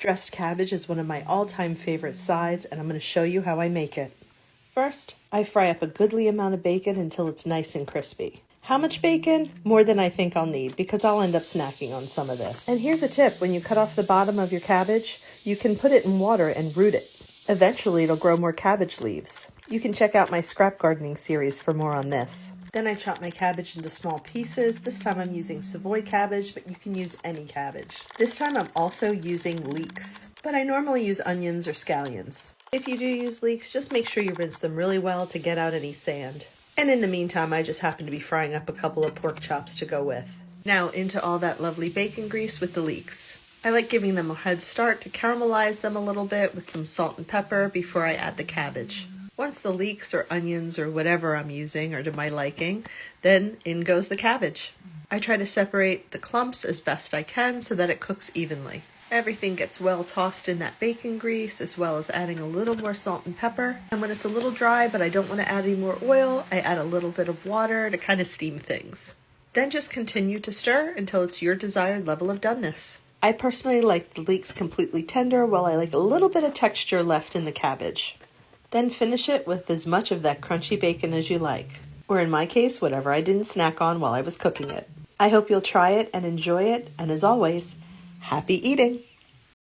Dressed cabbage is one of my all-time favorite sides, and I'm going to show you how I make it. First, I fry up a goodly amount of bacon until it's nice and crispy. How much bacon? More than I think I'll need, because I'll end up snacking on some of this. And here's a tip: when you cut off the bottom of your cabbage, you can put it in water and root it. Eventually, it'll grow more cabbage leaves. You can check out my scrap gardening series for more on this. Then I chop my cabbage into small pieces. This time I'm using Savoy cabbage, but you can use any cabbage. This time I'm also using leeks, but I normally use onions or scallions. If you do use leeks, just make sure you rinse them really well to get out any sand. And in the meantime, I just happen to be frying up a couple of pork chops to go with. Now into all that lovely bacon grease with the leeks. I like giving them a head start to caramelize them a little bit with some salt and pepper before I add the cabbage. Once the leeks or onions or whatever I'm using are to my liking, then in goes the cabbage. I try to separate the clumps as best I can so that it cooks evenly. Everything gets well tossed in that bacon grease, as well as adding a little more salt and pepper. And when it's a little dry but I don't want to add any more oil, I add a little bit of water to kind of steam things. Then just continue to stir until it's your desired level of doneness. I personally like the leeks completely tender, while I like a little bit of texture left in the cabbage. Then finish it with as much of that crunchy bacon as you like, or in my case, whatever I didn't snack on while I was cooking it. I hope you'll try it and enjoy it, and as always, happy eating!